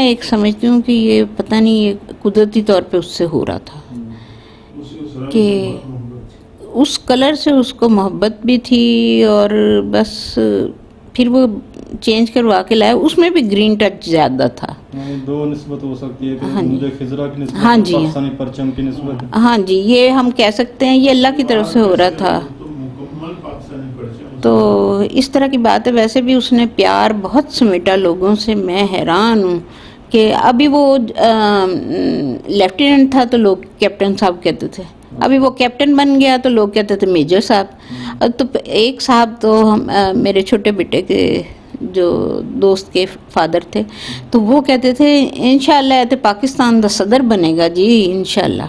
ایک سمجھتی ہوں کہ یہ پتہ نہیں یہ قدرتی طور پہ اس سے ہو رہا تھا کہ اس کلر سے اس کو محبت بھی تھی، اور بس پھر وہ چینج کروا کے لایا، اس میں بھی گرین ٹچ زیادہ تھا. دو نسبت ہو سکتی ہے کہ مجھے خضرا کی نسبت ہاں اور جی، پاکستانی پرچم کی نسبت. ہاں جی، یہ ہم کہہ سکتے ہیں یہ اللہ کی طرف سے ہو رہا تھا. تو اس طرح کی بات ہے. ویسے بھی اس نے پیار بہت سمیٹا لوگوں سے. میں حیران ہوں کہ ابھی وہ لیفٹیننٹ تھا تو لوگ کیپٹن صاحب کہتے تھے، ابھی وہ کیپٹن بن گیا تو لوگ کہتے تھے میجر صاحب. تو ایک صاحب تو میرے چھوٹے بیٹے کے جو دوست کے فادر تھے، تو وہ کہتے تھے انشاءاللہ تو پاکستان دا صدر بنے گا جی انشاءاللہ.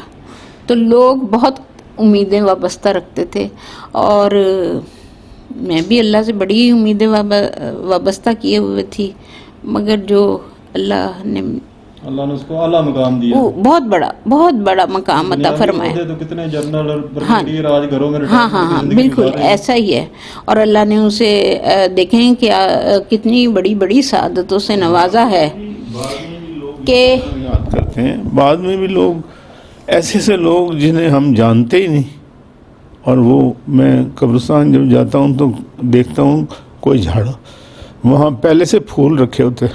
تو لوگ بہت امیدیں وابستہ رکھتے تھے، اور میں بھی اللہ سے بڑی امیدیں وابستہ کیے ہوئے تھی، مگر جو اللہ نے اس کو اعلیٰ مقام دیا، بہت بڑا مقام عطا فرمایا. تو کتنے جنرل اور بریگیڈیئر آج گھروں میں ہاں بالکل ایسا ہی ہے. اور اللہ نے اسے دیکھیں کہ کتنی بڑی بڑی سعادتوں سے نوازا ہے کہ یاد کرتے ہیں. بعد میں بھی لوگ ایسے لوگ جنہیں ہم جانتے ہی نہیں، اور وہ میں قبرستان جب جاتا ہوں تو دیکھتا ہوں کوئی جھاڑا وہاں پہلے سے پھول رکھے ہوتے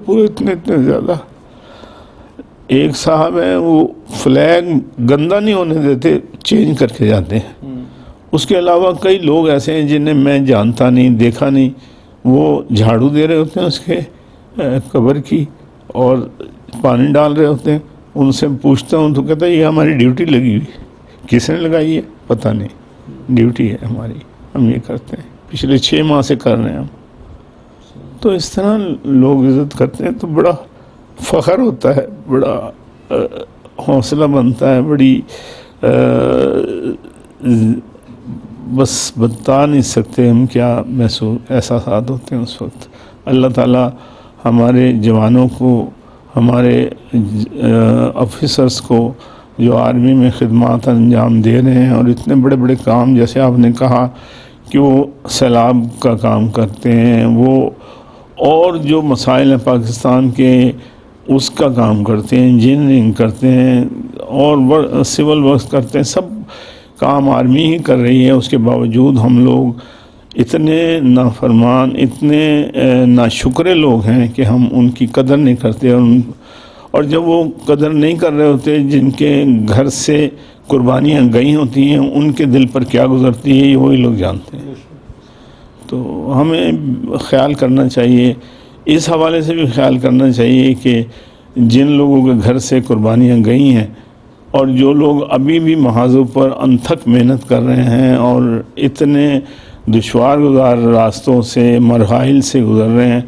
پورے اتنے زیادہ. ایک صاحب ہیں وہ فلیگ گندا نہیں ہونے دیتے، چینج کر کے جاتے ہیں. اس کے علاوہ کئی لوگ ایسے ہیں جنہیں میں جانتا نہیں، دیکھا نہیں، وہ جھاڑو دے رہے ہوتے ہیں اس کے قبر کی اور پانی ڈال رہے ہوتے ہیں. ان سے پوچھتا ہوں تو کہتا ہے یہ ہماری ڈیوٹی لگی ہوئی. کس نے لگائی ہے پتہ نہیں، ڈیوٹی ہے ہماری، ہم یہ کرتے ہیں، پچھلے 6 ماہ سے کر رہے ہیں ہم. تو اس طرح لوگ عزت کرتے ہیں تو بڑا فخر ہوتا ہے، بڑا حوصلہ بنتا ہے، بڑی بس بتا نہیں سکتے ہم کیا محسوس احساسات ہوتے ہیں اس وقت. اللہ تعالیٰ ہمارے جوانوں کو، ہمارے آفیسرز کو جو آرمی میں خدمات انجام دے رہے ہیں، اور اتنے بڑے بڑے کام جیسے آپ نے کہا کہ وہ سیلاب کا کام کرتے ہیں، وہ اور جو مسائل ہیں پاکستان کے اس کا کام کرتے ہیں، انجینئرنگ کرتے ہیں اور سول ورکس کرتے ہیں. سب کام آرمی ہی کر رہی ہے. اس کے باوجود ہم لوگ اتنے نافرمان، اتنے ناشکرے لوگ ہیں کہ ہم ان کی قدر نہیں کرتے. اور جب وہ قدر نہیں کر رہے ہوتے، جن کے گھر سے قربانیاں گئی ہوتی ہیں، ان کے دل پر کیا گزرتی ہے یہ وہی لوگ جانتے ہیں. تو ہمیں خیال کرنا چاہیے، اس حوالے سے بھی خیال کرنا چاہیے کہ جن لوگوں کے گھر سے قربانیاں گئی ہیں اور جو لوگ ابھی بھی محاذوں پر انتھک محنت کر رہے ہیں اور اتنے دشوار گزار راستوں سے، مراحل سے گزر رہے ہیں،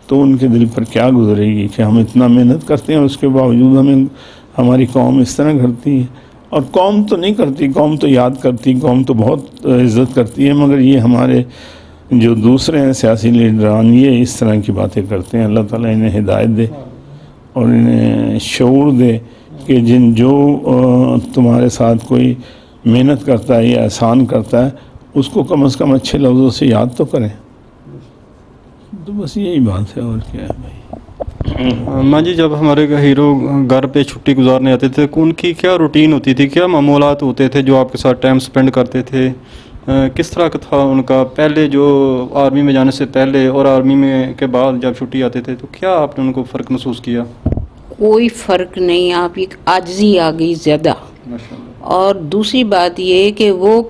تو ان کے دل پر کیا گزرے گی کہ ہم اتنا محنت کرتے ہیں، اس کے باوجود ہماری قوم اس طرح کرتی ہے. اور قوم تو نہیں کرتی، قوم تو یاد کرتی، قوم تو بہت عزت کرتی ہے، مگر یہ ہمارے جو دوسرے ہیں سیاسی لیڈران، یہ اس طرح کی باتیں کرتے ہیں. اللہ تعالیٰ انہیں ہدایت دے اور انہیں شعور دے کہ جو تمہارے ساتھ کوئی محنت کرتا ہے یا احسان کرتا ہے، اس کو کم از کم اچھے لفظوں سے یاد تو کریں. تو بس یہی بات ہے، اور کیا ہے بھائی. ماں جی، جب ہمارے ہیرو گھر پہ چھٹی گزارنے آتے تھے، ان کی کیا روٹین ہوتی تھی، کیا معمولات ہوتے تھے جو آپ کے ساتھ ٹائم سپینڈ کرتے تھے؟ کس طرح کا تھا ان کا پہلے جو آرمی میں جانے سے پہلے اور آرمی میں کے بعد جب چھٹی آتے تھے، تو کیا آپ نے ان کو فرق محسوس کیا؟ کوئی فرق نہیں. آپ ایک عاجزی آ گئی زیادہ. اور دوسری بات یہ کہ وہ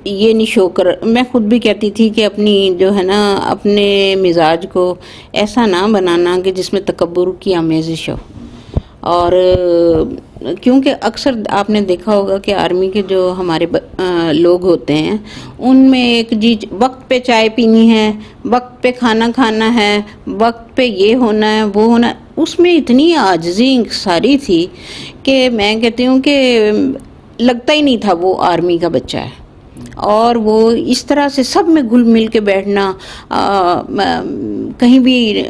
یہ نہیں شو کر، میں خود بھی کہتی تھی کہ اپنی جو ہے نا اپنے مزاج کو ایسا نہ بنانا کہ جس میں تکبر کی آمیزش ہو. اور کیونکہ اکثر آپ نے دیکھا ہوگا کہ آرمی کے جو ہمارے لوگ ہوتے ہیں، ان میں ایک وقت پہ چائے پینی ہے، وقت پہ کھانا کھانا ہے، وقت پہ یہ ہونا ہے، وہ ہونا ہے. اس میں اتنی عاجزی ساری تھی کہ میں کہتی ہوں کہ لگتا ہی نہیں تھا وہ آرمی کا بچہ ہے. اور وہ اس طرح سے سب میں گھل مل کے بیٹھنا، کہیں بھی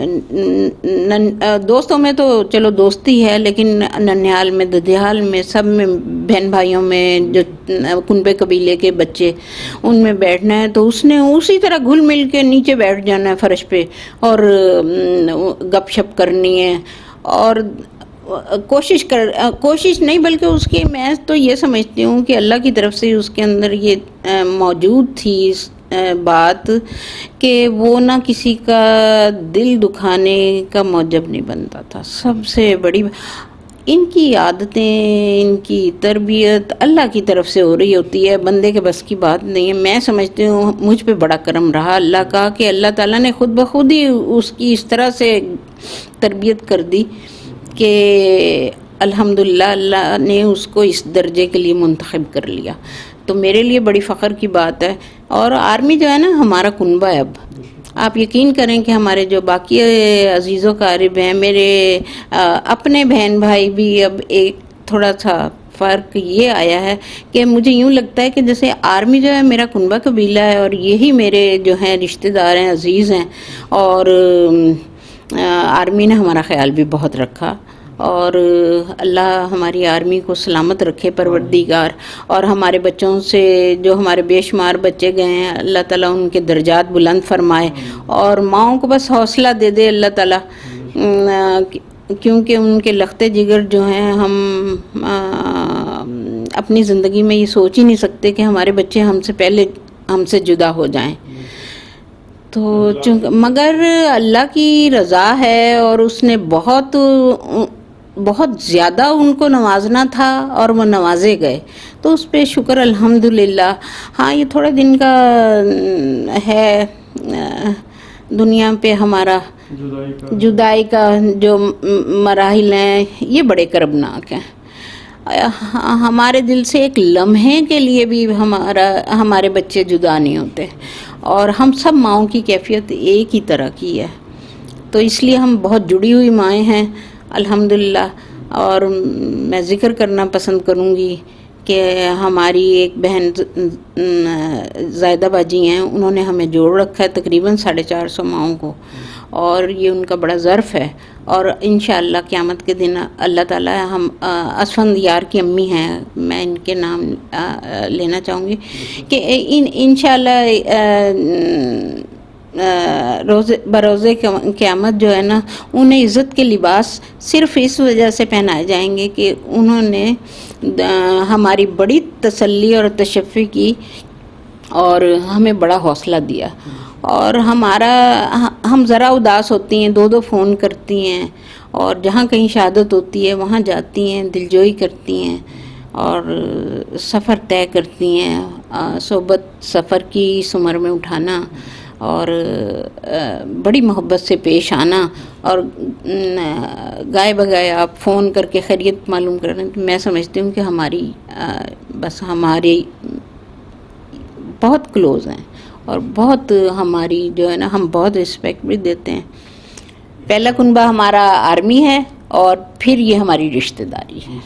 دوستوں میں تو چلو دوستی ہے، لیکن ننیال میں، ددیال میں، سب میں بہن بھائیوں میں جو کنبے قبیلے کے بچے ان میں بیٹھنا ہے تو اس نے اسی طرح گھل مل کے نیچے بیٹھ جانا ہے فرش پہ اور گپ شپ کرنی ہے. اور کوشش نہیں بلکہ اس کی میں تو یہ سمجھتی ہوں کہ اللہ کی طرف سے اس کے اندر یہ موجود تھی بات کہ وہ نہ کسی کا دل دکھانے کا موجب نہیں بنتا تھا. سب سے بڑی ان کی عادتیں، ان کی تربیت اللہ کی طرف سے ہو رہی ہوتی ہے، بندے کے بس کی بات نہیں ہے. میں سمجھتی ہوں مجھ پہ بڑا کرم رہا اللہ کا کہ اللہ تعالیٰ نے خود بخود ہی اس کی اس طرح سے تربیت کر دی کہ الحمدللہ اللہ نے اس کو اس درجے کے لیے منتخب کر لیا. تو میرے لیے بڑی فخر کی بات ہے. اور آرمی جو ہے نا ہمارا کنبہ ہے. اب آپ یقین کریں کہ ہمارے جو باقی عزیز و قارب ہیں، میرے اپنے بہن بھائی بھی اب ایک تھوڑا سا فرق یہ آیا ہے کہ مجھے یوں لگتا ہے کہ جیسے آرمی جو ہے میرا کنبہ قبیلہ ہے اور یہی میرے جو ہیں رشتہ دار ہیں، عزیز ہیں. اور آرمی نے ہمارا خیال بھی بہت رکھا. اور اللہ ہماری آرمی کو سلامت رکھے پروردگار. اور ہمارے بچوں سے جو ہمارے بے شمار بچے گئے ہیں اللہ تعالیٰ ان کے درجات بلند فرمائے. اور ماؤں کو بس حوصلہ دے دے اللہ تعالیٰ، کیونکہ ان کے لختے جگر جو ہیں ہم اپنی زندگی میں یہ سوچ ہی نہیں سکتے کہ ہمارے بچے ہم سے پہلے ہم سے جدا ہو جائیں. تو مگر اللہ کی رضا ہے اور اس نے بہت زیادہ ان کو نوازنا تھا اور وہ نوازے گئے، تو اس پہ شکر الحمدللہ. ہاں یہ تھوڑے دن کا ہے، دنیا پہ ہمارا جدائی کا جو مراحل ہیں یہ بڑے کربناک ہیں. ہمارے دل سے ایک لمحے کے لیے بھی ہمارے بچے جدا نہیں ہوتے. اور ہم سب ماؤں کی کیفیت ایک ہی طرح کی ہے، تو اس لیے ہم بہت جڑی ہوئی مائیں ہیں الحمدللہ. اور میں ذکر کرنا پسند کروں گی کہ ہماری ایک بہن زائدہ باجی ہیں، انہوں نے ہمیں جوڑ رکھا ہے تقریباً 450 ماؤں کو، اور یہ ان کا بڑا ظرف ہے. اور انشاءاللہ قیامت کے دن اللہ تعالیٰ ہم اسفند یار کی امی ہیں، میں ان کے نام لینا چاہوں گی کہ انشاءاللہ بروز قیامت جو ہے نا انہیں عزت کے لباس صرف اس وجہ سے پہنائے جائیں گے کہ انہوں نے ہماری بڑی تسلی اور تشفی کی اور ہمیں بڑا حوصلہ دیا. اور ہم ذرا اداس ہوتی ہیں، 2 فون کرتی ہیں، اور جہاں کہیں شہادت ہوتی ہے وہاں جاتی ہیں، دلجوئی کرتی ہیں اور سفر طے کرتی ہیں. صحبت سفر کی سمر میں اٹھانا اور بڑی محبت سے پیش آنا، اور گائے بگائے آپ فون کر کے خیریت معلوم کر رہے ہیں. تو میں سمجھتی ہوں کہ ہماری بہت کلوز ہیں اور بہت ہماری جو ہے نا ہم بہت رسپیکٹ بھی دیتے ہیں. پہلا کنبہ ہمارا آرمی ہے اور پھر یہ ہماری رشتہ داری ہے.